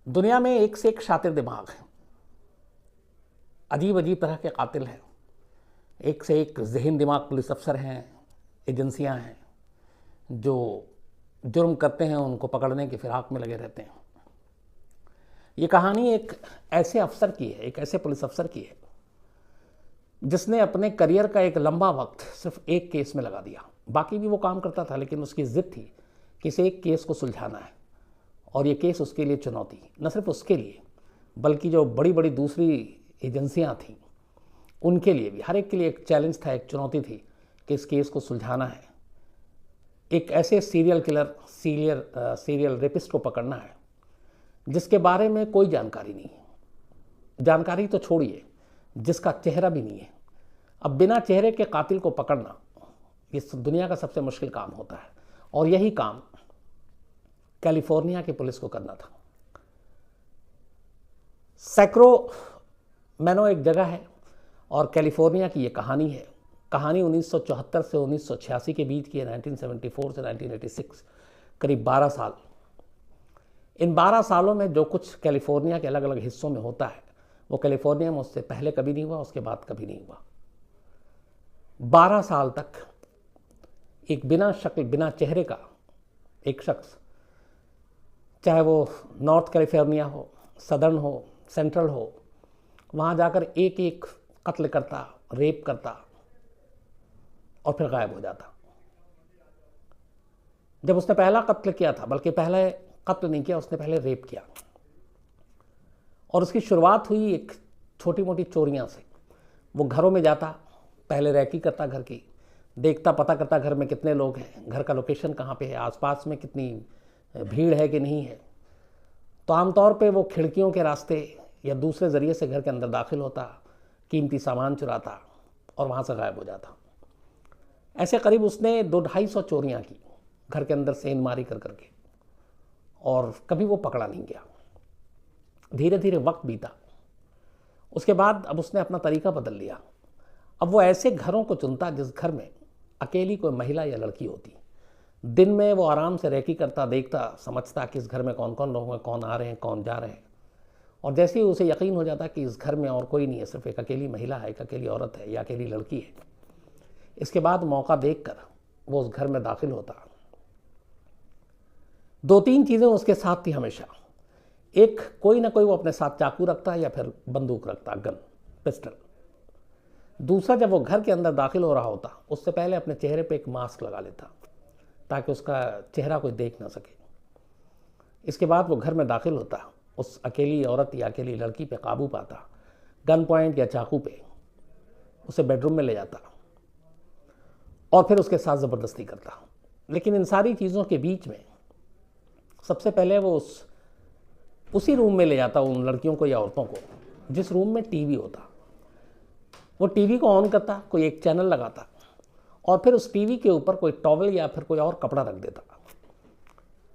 दुनिया में एक से एक शातिर दिमाग है, अजीब अजीब तरह के कातिल हैं, एक से एक जहन दिमाग पुलिस अफसर हैं, एजेंसियां हैं जो जुर्म करते हैं उनको पकड़ने की फिराक में लगे रहते हैं। ये कहानी एक ऐसे अफसर की है, एक ऐसे पुलिस अफसर की है जिसने अपने करियर का एक लंबा वक्त सिर्फ एक केस में लगा दिया। बाकी भी वो काम करता था, लेकिन उसकी जिद थी कि इस एक केस को सुलझाना है, और ये केस उसके लिए चुनौती, न सिर्फ उसके लिए बल्कि जो बड़ी बड़ी दूसरी एजेंसियां थीं उनके लिए भी, हर एक के लिए एक चैलेंज था, एक चुनौती थी कि इस केस को सुलझाना है। एक ऐसे सीरियल किलर, सीरियल रेपिस्ट को पकड़ना है जिसके बारे में कोई जानकारी नहीं है, जानकारी तो छोड़िए, जिसका चेहरा भी नहीं है। अब बिना चेहरे के कातिल को पकड़ना ये दुनिया का सबसे मुश्किल काम होता है, और यही काम कैलिफोर्निया की पुलिस को करना था। सैक्रामेंटो एक जगह है और कैलिफोर्निया की ये कहानी है। कहानी 1974 से 1986 के बीच की है, 1974 से 1986, करीब 12 साल। इन 12 सालों में जो कुछ कैलिफोर्निया के अलग अलग हिस्सों में होता है वो कैलिफोर्निया में उससे पहले कभी नहीं हुआ, उसके बाद कभी नहीं हुआ। 12 साल तक एक बिना शक्ल बिना चेहरे का एक शख्स, चाहे वो नॉर्थ कैलिफोर्निया हो, सदर्न हो, सेंट्रल हो, वहाँ जाकर एक एक कत्ल करता, रेप करता और फिर गायब हो जाता। जब उसने पहला कत्ल किया था, बल्कि पहले कत्ल नहीं किया, उसने पहले रेप किया, और उसकी शुरुआत हुई एक छोटी मोटी चोरियां से। वो घरों में जाता, पहले रैकी करता, घर की देखता, पता करता घर में कितने लोग हैं, घर का लोकेशन कहाँ पे है, आसपास में कितनी भीड़ है कि नहीं है। तो आमतौर पे वो खिड़कियों के रास्ते या दूसरे ज़रिए से घर के अंदर दाखिल होता, कीमती सामान चुराता और वहाँ से गायब हो जाता। ऐसे करीब उसने 200-250 चोरियाँ की घर के अंदर सेंध मारी कर करके, और कभी वो पकड़ा नहीं गया। धीरे धीरे वक्त बीता, उसके बाद अब उसने अपना तरीका बदल लिया। अब वो ऐसे घरों को चुनता जिस घर में अकेली कोई महिला या लड़की होती। दिन में वो आराम से रैकी करता, देखता, समझता कि इस घर में कौन कौन लोग हैं, कौन आ रहे हैं, कौन जा रहे हैं, और जैसे ही उसे यकीन हो जाता कि इस घर में और कोई नहीं है, सिर्फ एक अकेली महिला है, एक अकेली औरत है या अकेली लड़की है, इसके बाद मौका देखकर वो उस घर में दाखिल होता। 2-3 चीज़ें उसके साथ थी हमेशा। एक, कोई ना कोई वो अपने साथ चाकू रखता या फिर बंदूक रखता, गन, पिस्टल। दूसरा, जब वो घर के अंदर दाखिल हो रहा होता उससे पहले अपने चेहरे पे एक मास्क लगा लेता ताकि उसका चेहरा कोई देख ना सके। इसके बाद वो घर में दाखिल होता, उस अकेली औरत या अकेली लड़की पे काबू पाता, गन पॉइंट या चाकू पे उसे बेडरूम में ले जाता और फिर उसके साथ ज़बरदस्ती करता। लेकिन इन सारी चीज़ों के बीच में सबसे पहले वो उसी रूम में ले जाता उन लड़कियों को या औरतों को जिस रूम में टीवी होता। वो टीवी को ऑन करता, कोई एक चैनल लगाता, और फिर उस टीवी के ऊपर कोई टॉवल या फिर कोई और कपड़ा रख देता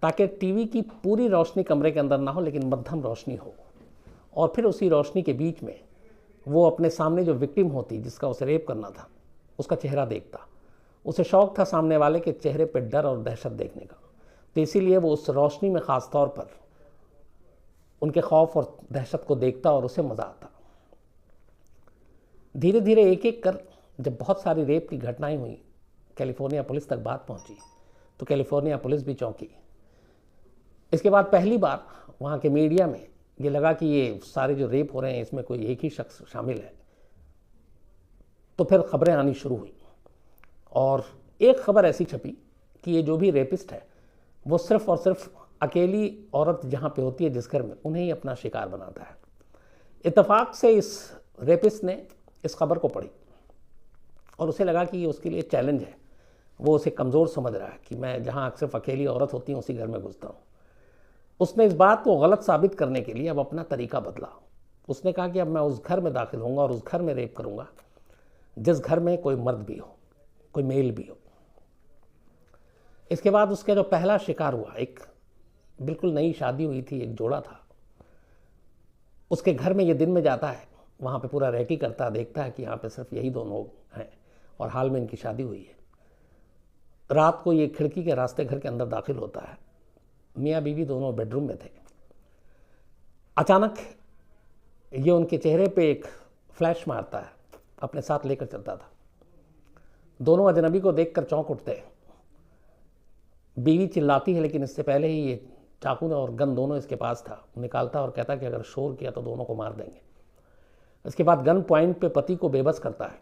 ताकि टीवी की पूरी रोशनी कमरे के अंदर ना हो, लेकिन मध्यम रोशनी हो। और फिर उसी रोशनी के बीच में वो अपने सामने जो विक्टिम होती, जिसका उसे रेप करना था, उसका चेहरा देखता। उसे शौक था सामने वाले के चेहरे पर डर और दहशत देखने का, तो इसीलिए वो उस रोशनी में ख़ास तौर पर उनके खौफ और दहशत को देखता और उसे मज़ा आता। धीरे धीरे एक एक कर जब बहुत सारी रेप की घटनाएं हुई, कैलिफोर्निया पुलिस तक बात पहुंची, तो कैलिफोर्निया पुलिस भी चौंकी। इसके बाद पहली बार वहाँ के मीडिया में ये लगा कि ये सारे जो रेप हो रहे हैं इसमें कोई एक ही शख्स शामिल है। तो फिर खबरें आनी शुरू हुई, और एक खबर ऐसी छपी कि ये जो भी रेपिस्ट है वो सिर्फ और सिर्फ अकेली औरत जहाँ पे होती है, जिस घर में, उन्हें ही अपना शिकार बनाता है। इत्तेफाक से इस रेपिस्ट ने इस खबर को पढ़ी और उसे लगा कि ये उसके लिए चैलेंज है। वो उसे कमज़ोर समझ रहा है कि मैं जहाँ सिर्फ अकेली औरत होती हूँ उसी घर में घुसता हूँ। उसने इस बात को गलत साबित करने के लिए अब अपना तरीका बदला। उसने कहा कि अब मैं उस घर में दाखिल होऊंगा और उस घर में रेप करूँगा जिस घर में कोई मर्द भी हो, कोई मेल भी हो। इसके बाद उसका जो पहला शिकार हुआ, एक बिल्कुल नई शादी हुई थी, एक जोड़ा था। उसके घर में ये दिन में जाता है, वहाँ पे पूरा रैकी करता, देखता है कि यहाँ पे सिर्फ यही 2 लोग हैं और हाल में इनकी शादी हुई है। रात को ये खिड़की के रास्ते घर के अंदर दाखिल होता है। मियाँ बीवी दोनों बेडरूम में थे। अचानक ये उनके चेहरे पे एक फ्लैश मारता है, अपने साथ लेकर चलता था। दोनों अजनबी को देखकर चौंक उठते हैं। बीवी चिल्लाती है, लेकिन इससे पहले ही ये चाकू और गन दोनों इसके पास था, निकालता और कहता कि अगर शोर किया तो दोनों को मार देंगे। इसके बाद गन पॉइंट पे पति को बेबस करता है,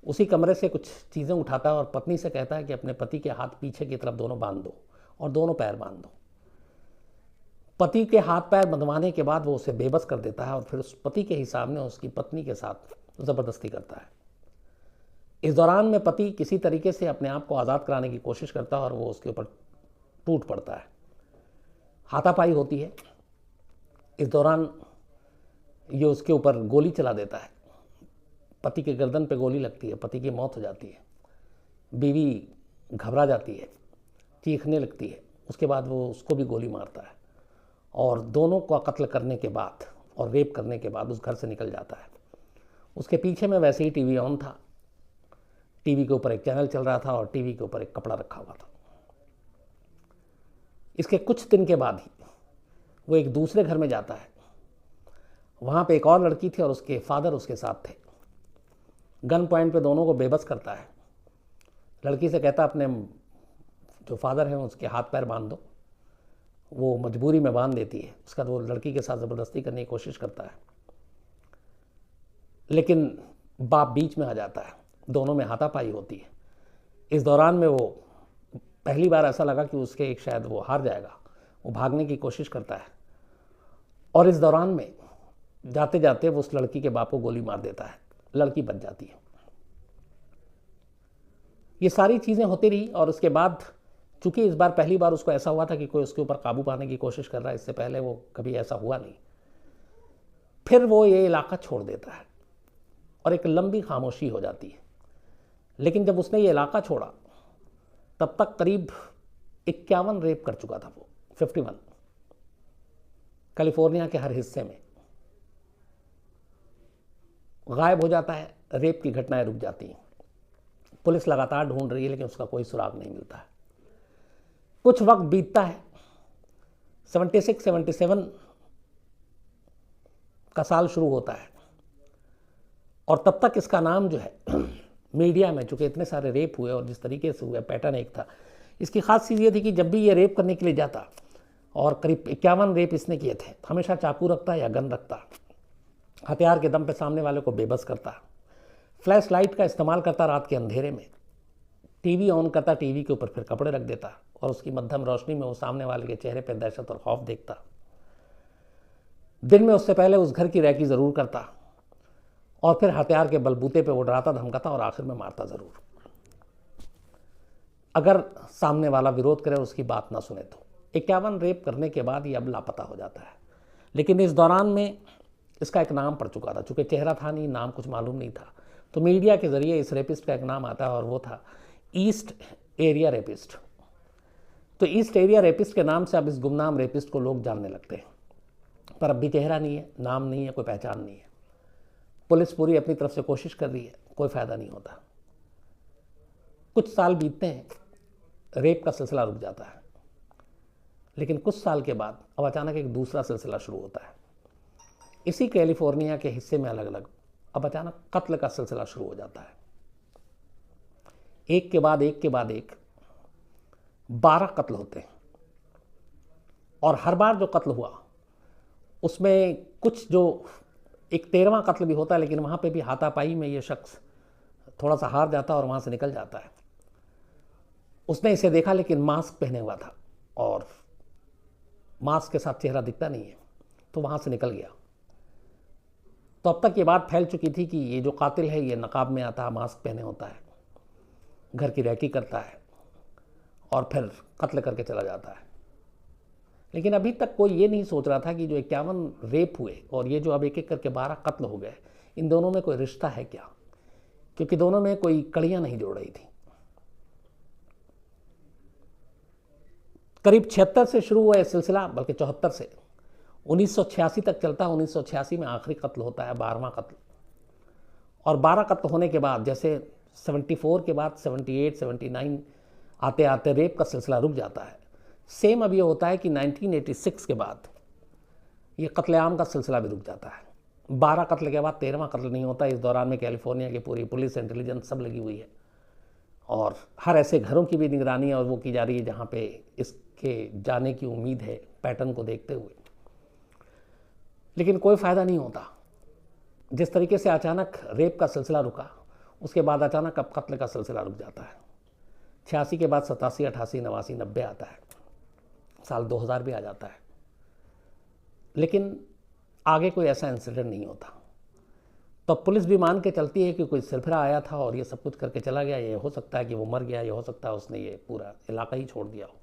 उसी कमरे से कुछ चीज़ें उठाता है और पत्नी से कहता है कि अपने पति के हाथ पीछे की तरफ दोनों बांध दो और दोनों पैर बांध दो। पति के हाथ पैर बंधवाने के बाद वो उसे बेबस कर देता है और फिर उस पति के ही सामने उसकी पत्नी के साथ ज़बरदस्ती करता है। इस दौरान में पति किसी तरीके से अपने आप को आज़ाद कराने की कोशिश करता है और वो उसके ऊपर टूट पड़ता है। हाथापाई होती है। इस दौरान ये उसके ऊपर गोली चला देता है। पति के गर्दन पे गोली लगती है, पति की मौत हो जाती है। बीवी घबरा जाती है, चीखने लगती है। उसके बाद वो उसको भी गोली मारता है और दोनों का कत्ल करने के बाद और रेप करने के बाद उस घर से निकल जाता है। उसके पीछे में वैसे ही टीवी ऑन था, टीवी के ऊपर एक चैनल चल रहा था और टीवी के ऊपर एक कपड़ा रखा हुआ था। इसके कुछ दिन के बाद ही वो एक दूसरे घर में जाता है। वहाँ पे एक और लड़की थी और उसके फादर उसके साथ थे। गन पॉइंट पे दोनों को बेबस करता है। लड़की से कहता अपने जो फादर हैं उसके हाथ पैर बांध दो। वो मजबूरी में बांध देती है। उसका वो लड़की के साथ ज़बरदस्ती करने की कोशिश करता है, लेकिन बाप बीच में आ जाता है। दोनों में हाथापाई होती है। इस दौरान में वो पहली बार ऐसा लगा कि उसके एक शायद वो हार जाएगा। वो भागने की कोशिश करता है और इस दौरान में जाते जाते वो उस लड़की के बाप को गोली मार देता है। लड़की बच जाती है। ये सारी चीज़ें होती रही और उसके बाद चूंकि इस बार पहली बार उसको ऐसा हुआ था कि कोई उसके ऊपर काबू पाने की कोशिश कर रहा है, इससे पहले वो कभी ऐसा हुआ नहीं। फिर वो ये इलाका छोड़ देता है और एक लंबी खामोशी हो जाती है। लेकिन जब उसने ये इलाका छोड़ा तब तक करीब 51 रेप कर चुका था वो, 51, कैलिफोर्निया के हर हिस्से में। गायब हो जाता है, रेप की घटनाएं रुक जाती हैं। पुलिस लगातार ढूंढ रही है लेकिन उसका कोई सुराग नहीं मिलता है। कुछ वक्त बीतता है, 76, 77 का साल शुरू होता है और तब तक इसका नाम जो है मीडिया में, चूंकि इतने सारे रेप हुए और जिस तरीके से हुए, पैटर्न एक था। इसकी खास चीज़ ये थी कि जब भी ये रेप करने के लिए जाता और करीब 51 रेप इसने किए थे, हमेशा चाकू रखता या गन रखता, हथियार के दम पे सामने वाले को बेबस करता, फ्लैश लाइट का इस्तेमाल करता रात के अंधेरे में, टीवी ऑन करता, टीवी के ऊपर फिर कपड़े रख देता और उसकी मध्यम रोशनी में वो सामने वाले के चेहरे पर दहशत और खौफ देखता। दिन में उससे पहले उस घर की रैकी ज़रूर करता और फिर हथियार के बलबूते पे वो डराता धमकाता और आखिर में मारता ज़रूर। अगर सामने वाला विरोध करे और उसकी बात ना सुने तो 51 रेप करने के बाद ये अब लापता हो जाता है। लेकिन इस दौरान में इसका एक नाम पड़ चुका था। चूँकि चेहरा था नहीं, नाम कुछ मालूम नहीं था, तो मीडिया के ज़रिए इस रेपिस्ट का एक नाम आता है और वो था ईस्ट एरिया रेपिस्ट। तो ईस्ट एरिया रेपिस्ट के नाम से अब इस गुमनाम रेपिस्ट को लोग जानने लगते हैं। पर अब भी चेहरा नहीं है, नाम नहीं है, कोई पहचान नहीं है। पुलिस पूरी अपनी तरफ से कोशिश कर रही है, कोई फ़ायदा नहीं होता। कुछ साल बीतते हैं, रेप का सिलसिला रुक जाता है। लेकिन कुछ साल के बाद अब अचानक एक दूसरा सिलसिला शुरू होता है। इसी कैलिफोर्निया के हिस्से में अलग अलग अब अचानक कत्ल का सिलसिला शुरू हो जाता है। एक के बाद एक के बाद एक 12 कत्ल होते हैं और हर बार जो कत्ल हुआ उसमें कुछ जो एक 13वां कत्ल भी होता है, लेकिन वहाँ पे भी हाथापाई में ये शख्स थोड़ा सा हार जाता है और वहाँ से निकल जाता है। उसने इसे देखा लेकिन मास्क पहने हुआ था और मास्क के साथ चेहरा दिखता नहीं है, तो वहाँ से निकल गया। तो अब तक ये बात फैल चुकी थी कि ये जो कातिल है ये नकाब में आता है, मास्क पहने होता है, घर की रैकी करता है और फिर कत्ल करके चला जाता है। लेकिन अभी तक कोई ये नहीं सोच रहा था कि जो 51 रेप हुए और ये जो अब एक एक करके 12 कत्ल हो गए, इन दोनों में कोई रिश्ता है क्या, क्योंकि दोनों में कोई कड़ियाँ नहीं जोड़ रही थी। करीब 76 से शुरू हुआ यह सिलसिला, बल्कि 74 से 1986 तक चलता है। 1986 में आखिरी कत्ल होता है, 12वां कत्ल। और 12 कत्ल होने के बाद जैसे 74 के बाद 78, 79 आते आते रेप का सिलसिला रुक जाता है। सेम अब ये होता है कि 1986 के बाद ये कत्लेआम का सिलसिला भी रुक जाता है। 12 कत्ल के बाद 13वां कत्ल नहीं होता। इस दौरान में कैलिफोर्निया की पूरी पुलिस, इंटेलिजेंस सब लगी हुई है और हर ऐसे घरों की भी निगरानी और वो की जा रही है जहाँ पे इसके जाने की उम्मीद है, पैटर्न को देखते हुए। लेकिन कोई फ़ायदा नहीं होता। जिस तरीके से अचानक रेप का सिलसिला रुका, उसके बाद अचानक अब कत्ल का सिलसिला रुक जाता है। 86 के बाद 87, 88, 89, 90 आता है, साल 2000 भी आ जाता है, लेकिन आगे कोई ऐसा इंसिडेंट नहीं होता। तो पुलिस भी मान के चलती है कि कोई सिलसिला आया था और ये सब कुछ करके चला गया। ये हो सकता है कि वो मर गया, ये हो सकता है उसने ये पूरा इलाका ही छोड़ दिया हो।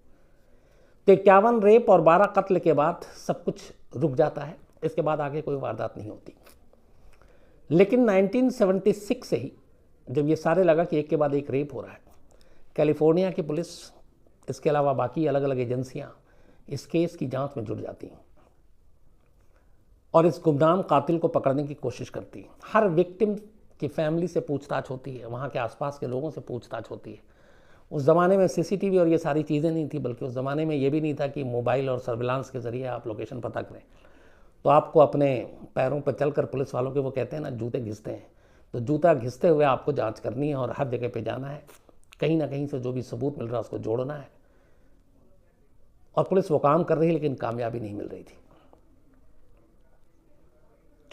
तो 51 रेप और 12 कत्ल के बाद सब कुछ रुक जाता है। इसके बाद आगे कोई वारदात नहीं होती। लेकिन 1976 से ही जब ये सारे लगा कि एक के बाद एक रेप हो रहा है, कैलिफोर्निया की पुलिस, इसके अलावा बाकी अलग अलग एजेंसियां इस केस की जांच में जुट जाती हैं और इस गुमनाम कातिल को पकड़ने की कोशिश करती हैं। हर विक्टिम की फैमिली से पूछताछ होती है, वहाँ के आसपास के लोगों से पूछताछ होती है। उस ज़माने में सीसीटीवी और ये सारी चीज़ें नहीं थी, बल्कि उस ज़माने में ये भी नहीं था कि मोबाइल और सर्विलांस के ज़रिए आप लोकेशन पता करें। तो आपको अपने पैरों पर चलकर, पुलिस वालों के वो कहते हैं ना, जूते घिसते हैं, तो जूता घिसते हुए आपको जांच करनी है और हर जगह पे जाना है। कहीं ना कहीं से जो भी सबूत मिल रहा है उसको जोड़ना है। और पुलिस वो काम कर रही है, लेकिन कामयाबी नहीं मिल रही थी।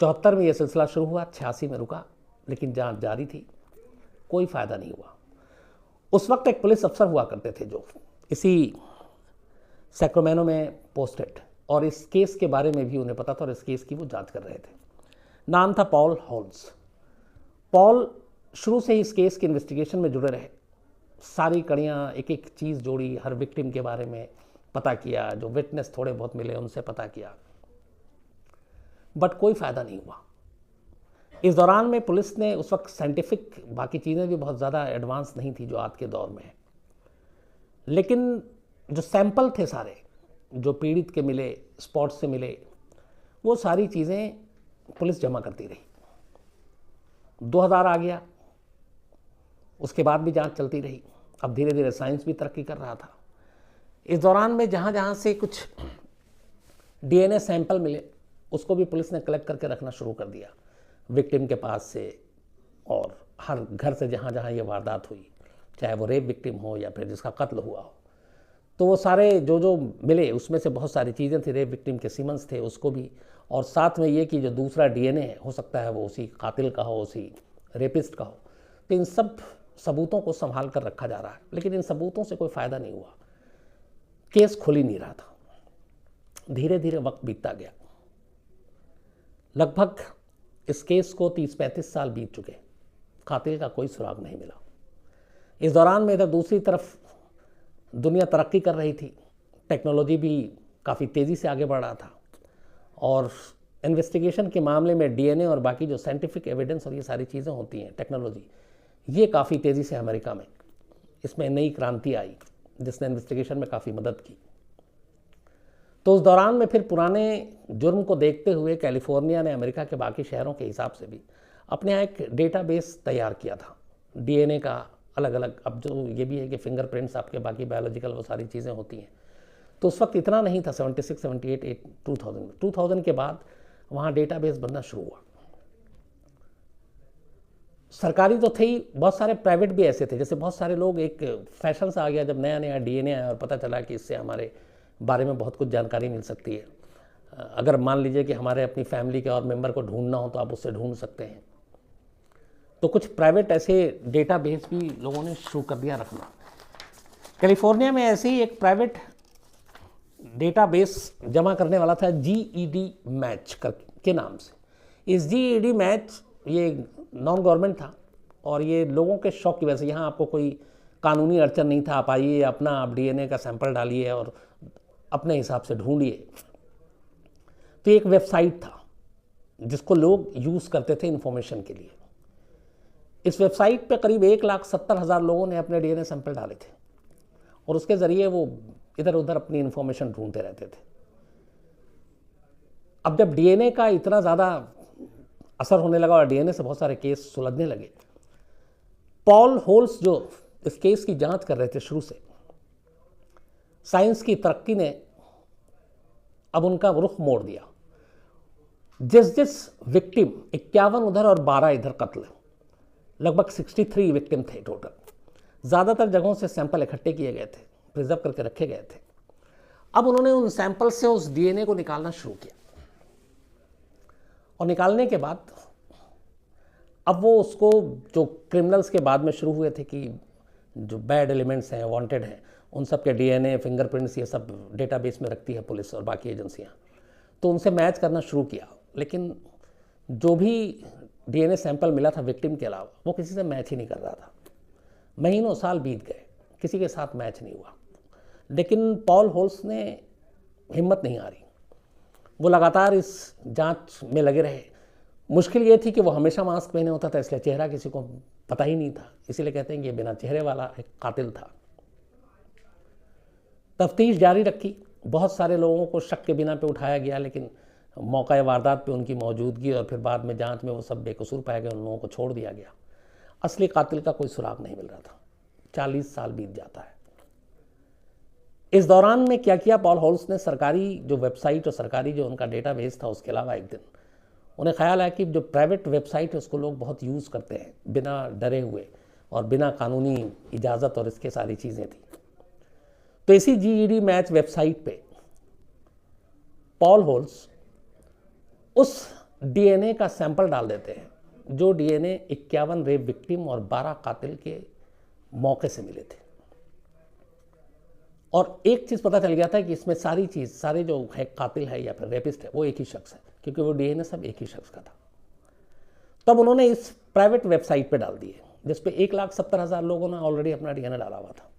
74 में यह सिलसिला शुरू हुआ, 86 में रुका, लेकिन जांच जारी थी, कोई फ़ायदा नहीं हुआ। उस वक्त एक पुलिस अफसर हुआ करते थे जो इसी सैक्रामेंटो में पोस्टेड, और इस केस के बारे में भी उन्हें पता था और इस केस की वो जांच कर रहे थे। नाम था पॉल होल्स। पॉल शुरू से ही इस केस के इन्वेस्टिगेशन में जुड़े रहे। सारी कड़ियाँ, एक एक चीज़ जोड़ी, हर विक्टिम के बारे में पता किया, जो विटनेस थोड़े बहुत मिले उनसे पता किया, बट कोई फ़ायदा नहीं हुआ। इस दौरान में पुलिस ने, उस वक्त साइंटिफिक बाकी चीज़ें भी बहुत ज़्यादा एडवांस नहीं थी जो आज के दौर में है, लेकिन जो सैंपल थे सारे जो पीड़ित के मिले, स्पॉट से मिले, वो सारी चीज़ें पुलिस जमा करती रही। 2000 आ गया, उसके बाद भी जांच चलती रही। अब धीरे धीरे साइंस भी तरक्की कर रहा था। इस दौरान में जहाँ जहाँ से कुछ डीएनए सैंपल मिले उसको भी पुलिस ने कलेक्ट करके रखना शुरू कर दिया विक्टिम के पास से, और हर घर से जहाँ जहाँ ये वारदात हुई, चाहे वो रेप विक्टिम हो या फिर जिसका कत्ल हुआ हो, तो वो सारे जो जो मिले उसमें से बहुत सारी चीज़ें थी, रेप विक्टिम के सीमंस थे उसको भी, और साथ में ये कि जो दूसरा डीएनए हो सकता है वो उसी कातिल का हो, उसी रेपिस्ट का हो। तो इन सब सबूतों को संभाल कर रखा जा रहा है, लेकिन इन सबूतों से कोई फ़ायदा नहीं हुआ। केस खुल ही नहीं रहा था। धीरे धीरे वक्त बीतता गया। लगभग इस केस को 30-35 साल बीत चुके, कातिल का कोई सुराग नहीं मिला। इस दौरान में इधर दूसरी तरफ दुनिया तरक्की कर रही थी, टेक्नोलॉजी भी काफ़ी तेज़ी से आगे बढ़ रहा था, और इन्वेस्टिगेशन के मामले में डीएनए और बाकी जो साइंटिफिक एविडेंस और ये सारी चीज़ें होती हैं, टेक्नोलॉजी, ये काफ़ी तेज़ी से अमेरिका में इसमें नई क्रांति आई जिसने इन्वेस्टिगेशन में काफ़ी मदद की। तो उस दौरान में फिर पुराने जुर्म को देखते हुए कैलिफोर्निया ने अमेरिका के बाकी शहरों के हिसाब से भी अपने यहाँ एक डेटाबेस तैयार किया था डीएनए का, अलग अलग। अब जो ये भी है कि फिंगरप्रिंट्स, आपके बाकी बायोलॉजिकल वो सारी चीज़ें होती हैं। तो उस वक्त इतना नहीं था, 76, 78, 2000 के बाद वहाँ डेटाबेस बनना शुरू हुआ। सरकारी तो थे ही, बहुत सारे प्राइवेट भी ऐसे थे। जैसे बहुत सारे लोग, एक फैशन सा आ गया जब नया नया डीएनए आया और पता चला कि इससे हमारे बारे में बहुत कुछ जानकारी मिल सकती है। अगर मान लीजिए कि हमारे अपनी फैमिली के और मेंबर को ढूंढना हो तो आप उससे ढूंढ सकते हैं। तो कुछ प्राइवेट ऐसे डेटाबेस भी लोगों ने शुरू कर दिया रखना। कैलिफोर्निया में ऐसे ही एक प्राइवेट डेटाबेस जमा करने वाला था, GED मैच के नाम से। इस GED मैच ये नॉन गवर्नमेंट था और ये लोगों के शौक की वजह से, यहाँ आपको कोई कानूनी अड़चन नहीं था, आप आइए अपना आप डीएनए का सैंपल डालिए और अपने हिसाब से ढूंढिए। तो एक वेबसाइट था जिसको लोग यूज़ करते थे इन्फॉर्मेशन के लिए। इस वेबसाइट पे करीब 1,70,000 लोगों ने अपने डीएनए सैंपल डाले थे और उसके ज़रिए वो इधर उधर अपनी इन्फॉर्मेशन ढूंढते रहते थे। अब जब डीएनए का इतना ज़्यादा असर होने लगा और डीएनए से बहुत सारे केस सुलझने लगे, पॉल होल्स जो इस केस की जांच कर रहे थे शुरू से, साइंस की तरक्की ने अब उनका रुख मोड़ दिया जिस जिस विक्टिम 51 उधर और 12 इधर कत्ल, लगभग 63 विक्टिम थे टोटल। ज़्यादातर जगहों से सैंपल इकट्ठे किए गए थे, प्रिजर्व करके रखे गए थे। अब उन्होंने उन सैंपल से उस डीएनए को निकालना शुरू किया और निकालने के बाद अब वो उसको, जो क्रिमिनल्स के बाद में शुरू हुए थे कि जो बैड एलिमेंट्स हैं, वांटेड हैं, उन सब के डीएनए, फिंगरप्रिंट्स, ये सब डेटाबेस में रखती है पुलिस और बाकी एजेंसियां, तो उनसे मैच करना शुरू किया। लेकिन जो भी डीएनए सैंपल मिला था विक्टिम के अलावा, वो किसी से मैच ही नहीं कर रहा था। महीनों साल बीत गए, किसी के साथ मैच नहीं हुआ। लेकिन पॉल होल्स ने हिम्मत नहीं हारी, वो लगातार इस जांच में लगे रहे। मुश्किल ये थी कि वो हमेशा मास्क पहने होता था, इसलिए चेहरा किसी को पता ही नहीं था, इसीलिए कहते हैं कि ये बिना चेहरे वाला एक कातिल था। तफ्तीश जारी रखी, बहुत सारे लोगों को शक के बिना पे उठाया गया, लेकिन मौका वारदात पे उनकी मौजूदगी और फिर बाद में जांच में वो सब बेकसूर पाए गए, उन लोगों को छोड़ दिया गया। असली कातिल का कोई सुराग नहीं मिल रहा था। 40 साल बीत जाता है। इस दौरान में क्या किया पॉल होल्स ने, सरकारी जो वेबसाइट और सरकारी जो उनका डेटाबेस था, उसके अलावा एक दिन उन्हें ख्याल आया कि जो प्राइवेट वेबसाइट है उसको लोग बहुत यूज़ करते हैं बिना डरे हुए और बिना कानूनी इजाज़त, और इसके सारी चीज़ें थी। तो इसी GED मैच वेबसाइट पे पॉल होल्स उस डीएनए का सैंपल डाल देते हैं जो डीएनए 51 रेप विक्टिम और 12 कातिल के मौके से मिले थे। और एक चीज़ पता चल गया था कि इसमें सारी चीज़, सारे जो है कातिल है या फिर रेपिस्ट है, वो एक ही शख्स है, क्योंकि वो डीएनए सब एक ही शख्स का था। तब उन्होंने इस प्राइवेट वेबसाइट पे डाल दिए, जिस पे 1,70,000 लोगों ने ऑलरेडी अपना डीएनए डाला हुआ था।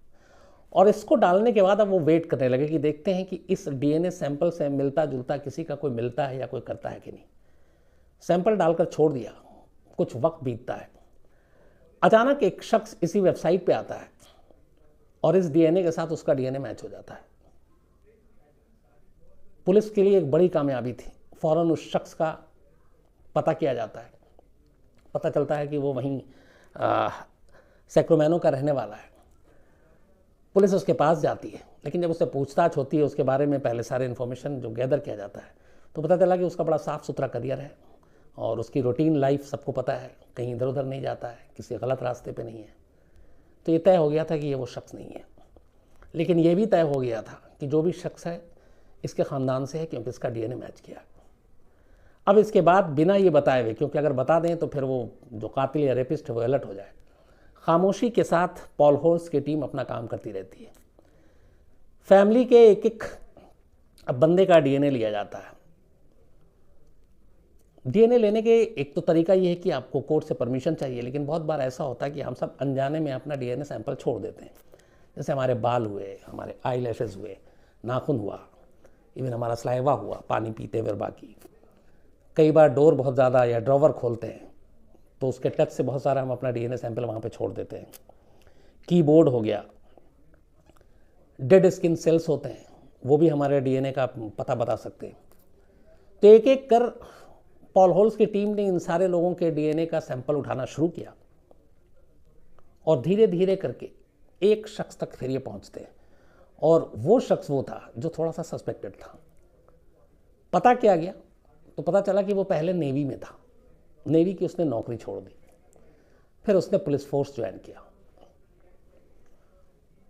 और इसको डालने के बाद अब वो वेट करने लगे कि देखते हैं कि इस डीएनए सैंपल से मिलता जुलता किसी का कोई मिलता है या कोई करता है कि नहीं। सैंपल डालकर छोड़ दिया, कुछ वक्त बीतता है। अचानक एक शख्स इसी वेबसाइट पे आता है और इस डीएनए के साथ उसका डीएनए मैच हो जाता है। पुलिस के लिए एक बड़ी कामयाबी थी। फौरन उस शख्स का पता किया जाता है, पता चलता है कि वो वहीं सैक्रामेंटो का रहने वाला है। पुलिस उसके पास जाती है, लेकिन जब उससे पूछताछ होती है उसके बारे में, पहले सारे इन्फॉर्मेशन जो गैदर किया जाता है, तो पता चला कि उसका बड़ा साफ़ सुथरा करियर है और उसकी रूटीन लाइफ सबको पता है, कहीं इधर उधर नहीं जाता है, किसी गलत रास्ते पे नहीं है। तो ये तय हो गया था कि ये वो शख्स नहीं है। लेकिन ये भी तय हो गया था कि जो भी शख्स है इसके ख़ानदान से है, क्योंकि इसका डीएनए मैच किया। अब इसके बाद बिना ये बताए हुए, क्योंकि अगर बता दें तो फिर वो जो कातिल या रेपिस्ट है वो अलर्ट हो जाए, खामोशी के साथ पॉल होल्स की टीम अपना काम करती रहती है। फैमिली के एक एक बंदे का डीएनए लिया जाता है। डीएनए लेने के एक तो तरीका ये है कि आपको कोर्ट से परमिशन चाहिए, लेकिन बहुत बार ऐसा होता है कि हम सब अनजाने में अपना डीएनए सैंपल छोड़ देते हैं। जैसे हमारे बाल हुए, हमारे आई लैशेस हुए, नाखून हुआ, इवन हमारा सलाइवा हुआ पानी पीते हुए। बाकी कई बार डोर बहुत ज़्यादा या ड्रॉवर खोलते हैं तो उसके टच से बहुत सारा हम अपना डीएनए सैंपल वहाँ पे छोड़ देते हैं। कीबोर्ड हो गया, डेड स्किन सेल्स होते हैं, वो भी हमारे डीएनए का पता बता सकते हैं। तो एक एक कर पॉल होल्स की टीम ने इन सारे लोगों के डीएनए का सैंपल उठाना शुरू किया और धीरे धीरे करके एक शख्स तक फिर ये पहुँचते हैं। और वो शख्स वो था जो थोड़ा सा सस्पेक्टेड था। पता किया गया तो पता चला कि वो पहले नेवी में था, नेवी की उसने नौकरी छोड़ दी, फिर उसने पुलिस फोर्स ज्वाइन किया।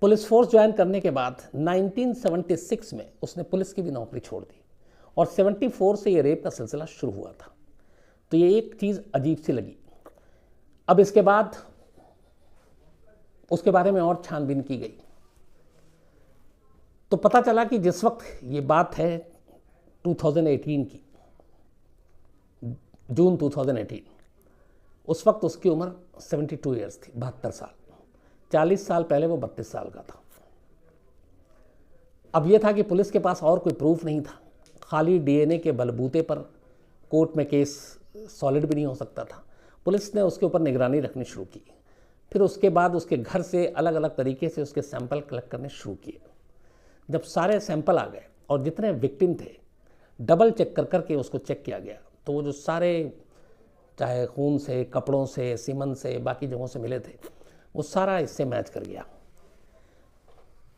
पुलिस फोर्स ज्वाइन करने के बाद 1976 में उसने पुलिस की भी नौकरी छोड़ दी और 74 से ये रेप का सिलसिला शुरू हुआ था। तो ये एक चीज़ अजीब सी लगी। अब इसके बाद उसके बारे में और छानबीन की गई तो पता चला कि जिस वक्त ये बात है 2018 की, जून 2018, उस वक्त उसकी उम्र 72 ईयर्स थी, 72 साल। 40 साल पहले वो 32 साल का था। अब ये था कि पुलिस के पास और कोई प्रूफ नहीं था, खाली डीएनए के बलबूते पर कोर्ट में केस सॉलिड भी नहीं हो सकता था। पुलिस ने उसके ऊपर निगरानी रखनी शुरू की। फिर उसके बाद उसके घर से अलग अलग तरीके से उसके सैंपल कलेक्ट करने शुरू किए। जब सारे सैंपल आ गए और जितने विक्टिम थे डबल चेक कर करके उसको चेक किया गया, तो वो जो सारे चाहे खून से, कपड़ों से, सीमन से, बाकी जगहों से मिले थे, वो सारा इससे मैच कर गया।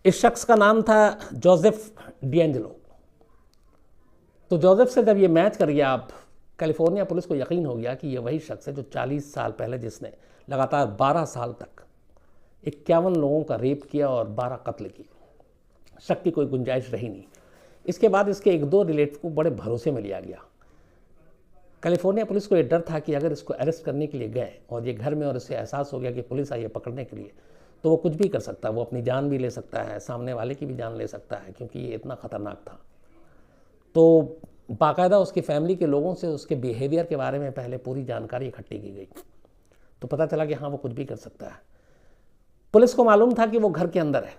इस शख्स का नाम था जोसेफ डिएंजेलो। तो जोसेफ से जब ये मैच कर गया, आप कैलिफोर्निया पुलिस को यकीन हो गया कि ये वही शख्स है जो 40 साल पहले जिसने लगातार 12 साल तक 51 लोगों का रेप किया और 12 कत्ल किए। शक की कोई गुंजाइश रही नहीं। इसके बाद इसके एक दो रिलेटिव को बड़े भरोसे में लिया गया। कैलिफोर्निया पुलिस को ये डर था कि अगर इसको अरेस्ट करने के लिए गए और ये घर में और इसे एहसास हो गया कि पुलिस आई है पकड़ने के लिए, तो वो कुछ भी कर सकता है। वो अपनी जान भी ले सकता है, सामने वाले की भी जान ले सकता है, क्योंकि ये इतना ख़तरनाक था। तो बाकायदा उसकी फैमिली के लोगों से उसके बिहेवियर के बारे में पहले पूरी जानकारी इकट्ठी की गई। तो पता चला कि हाँ, वो कुछ भी कर सकता है। पुलिस को मालूम था कि वो घर के अंदर है,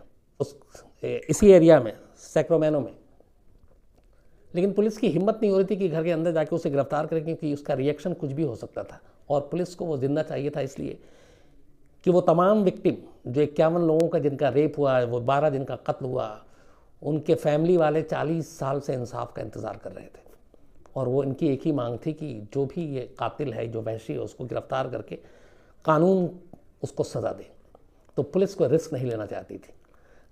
इसी एरिया में, सैक्रामेंटो में। लेकिन पुलिस की हिम्मत नहीं हो रही थी कि घर के अंदर जाके उसे गिरफ्तार करें, क्योंकि उसका रिएक्शन कुछ भी हो सकता था। और पुलिस को वो जिंदा चाहिए था, इसलिए कि वो तमाम विक्टिम जो 51 लोगों का जिनका रेप हुआ, वो 12 जिनका कत्ल हुआ, उनके फैमिली वाले 40 साल से इंसाफ का इंतज़ार कर रहे थे। और वो इनकी एक ही मांग थी कि जो भी ये कातिल है, जो वहशी है, उसको गिरफ्तार करके कानून उसको सज़ा दे। तो पुलिस को रिस्क नहीं लेना चाहती थी।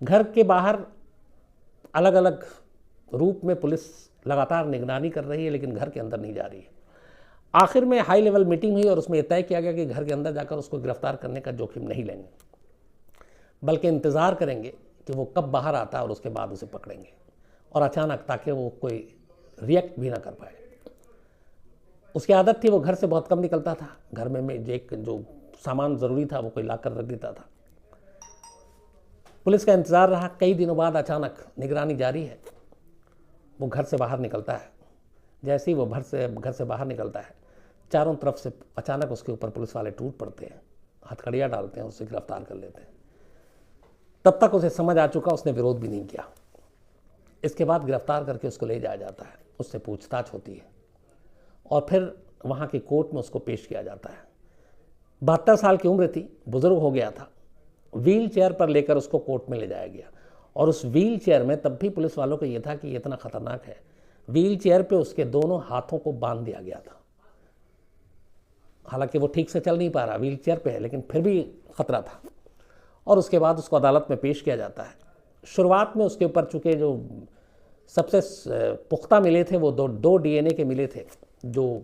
घर के बाहर अलग अलग रूप में पुलिस लगातार निगरानी कर रही है, लेकिन घर के अंदर नहीं जा रही है। आखिर में हाई लेवल मीटिंग हुई और उसमें तय किया गया कि घर के अंदर जाकर उसको गिरफ्तार करने का जोखिम नहीं लेंगे, बल्कि इंतज़ार करेंगे कि वो कब बाहर आता है और उसके बाद उसे पकड़ेंगे, और अचानक, ताकि वो कोई रिएक्ट भी ना कर पाए। उसकी आदत थी, वो घर से बहुत कम निकलता था। घर में जो सामान ज़रूरी था वो कोई ला कर रख देता था। पुलिस का इंतज़ार रहा। कई दिनों बाद अचानक, निगरानी जारी है, वो घर से बाहर निकलता है। जैसे ही वो घर से बाहर निकलता है, चारों तरफ से अचानक उसके ऊपर पुलिस वाले टूट पड़ते हैं, हथकड़ियाँ डालते हैं, उसे गिरफ्तार कर लेते हैं। तब तक उसे समझ आ चुका, उसने विरोध भी नहीं किया। इसके बाद गिरफ्तार करके उसको ले जाया जाता है, उससे पूछताछ होती है और फिर वहाँ की कोर्ट में उसको पेश किया जाता है। 72 साल की उम्र थी, बुजुर्ग हो गया था। व्हील चेयर पर लेकर उसको कोर्ट में ले जाया गया, और उस व्हील चेयर में तब भी पुलिस वालों को यह था कि ये इतना खतरनाक है। व्हील चेयर पे उसके दोनों हाथों को बांध दिया गया था। हालांकि वो ठीक से चल नहीं पा रहा, व्हील चेयर पे है, लेकिन फिर भी खतरा था। और उसके बाद उसको अदालत में पेश किया जाता है। शुरुआत में उसके ऊपर चूँकि जो सबसे पुख्ता मिले थे वो दो DNA के मिले थे, जो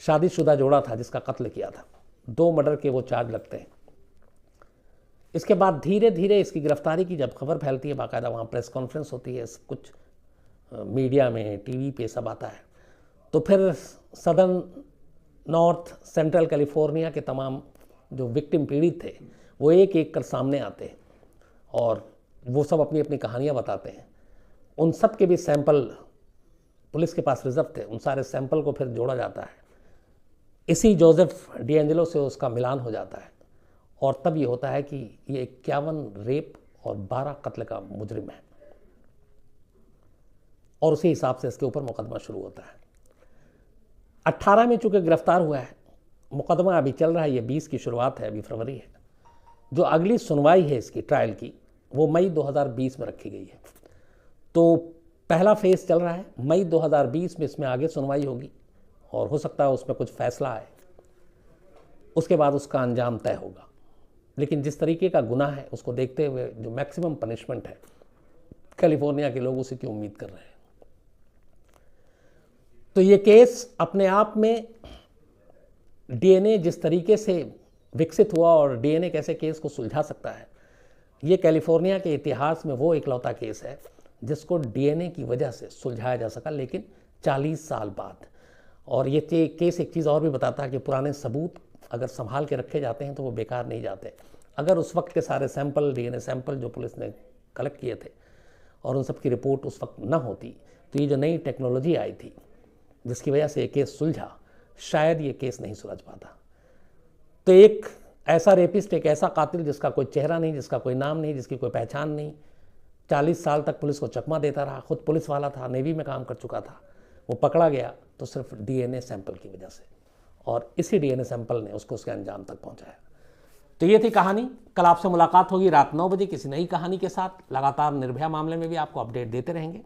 शादीशुदा जोड़ा था जिसका कत्ल किया था। 2 मर्डर के वो चार्ज लगते हैं। इसके बाद धीरे धीरे इसकी गिरफ्तारी की जब खबर फैलती है, बाकायदा वहाँ प्रेस कॉन्फ्रेंस होती है, कुछ मीडिया में, टीवी पे सब आता है, तो फिर सदर्न, नॉर्थ, सेंट्रल कैलिफोर्निया के तमाम जो विक्टिम पीड़ित थे वो एक एक कर सामने आते हैं और वो सब अपनी अपनी कहानियाँ बताते हैं। उन सब के भी सैंपल पुलिस के पास रिजर्व थे। उन सारे सैंपल को फिर जोड़ा जाता है। इसी जोसेफ डिएंजेलो से उसका मिलान हो जाता है, और तब ये होता है कि ये 51 रेप और 12 कत्ल का मुजरिम है, और उसी हिसाब से इसके ऊपर मुकदमा शुरू होता है। 18 में चूँकि गिरफ्तार हुआ है, मुकदमा अभी चल रहा है, ये 20 की शुरुआत है, अभी फरवरी है। जो अगली सुनवाई है इसकी ट्रायल की, वो मई 2020 में रखी गई है। तो पहला फेज़ चल रहा है, मई 2020 में इसमें आगे सुनवाई होगी, और हो सकता है उसमें कुछ फैसला आए, उसके बाद उसका अंजाम तय होगा। लेकिन जिस तरीके का गुनाह है उसको देखते हुए जो मैक्सिमम पनिशमेंट है, कैलिफोर्निया के लोग उसी की उम्मीद कर रहे हैं। तो ये केस अपने आप में DNA जिस तरीके से विकसित हुआ और DNA कैसे केस को सुलझा सकता है, ये कैलिफोर्निया के इतिहास में वो इकलौता केस है जिसको DNA की वजह से सुलझाया जा सका, लेकिन 40 साल बाद। और ये केस एक चीज़ और भी बताता है कि पुराने सबूत अगर संभाल के रखे जाते हैं तो वो बेकार नहीं जाते। अगर उस वक्त के सारे सैंपल, DNA सैंपल जो पुलिस ने कलेक्ट किए थे और उन सब की रिपोर्ट उस वक्त ना होती, तो ये जो नई टेक्नोलॉजी आई थी जिसकी वजह से ये केस सुलझा, शायद ये केस नहीं सुलझ पाता। तो एक ऐसा रेपिस्ट, एक ऐसा कातिल जिसका कोई चेहरा नहीं, जिसका कोई नाम नहीं, जिसकी कोई पहचान नहीं, 40 साल तक पुलिस को चकमा देता रहा, खुद पुलिस वाला था, नेवी में काम कर चुका था, वो पकड़ा गया तो सिर्फ DNA सैंपल की वजह से, और इसी DNA सैंपल ने उसको उसके अंजाम तक पहुंचाया। तो ये थी कहानी। कल आपसे मुलाकात होगी रात 9 बजे किसी नई कहानी के साथ। लगातार निर्भया मामले में भी आपको अपडेट देते रहेंगे।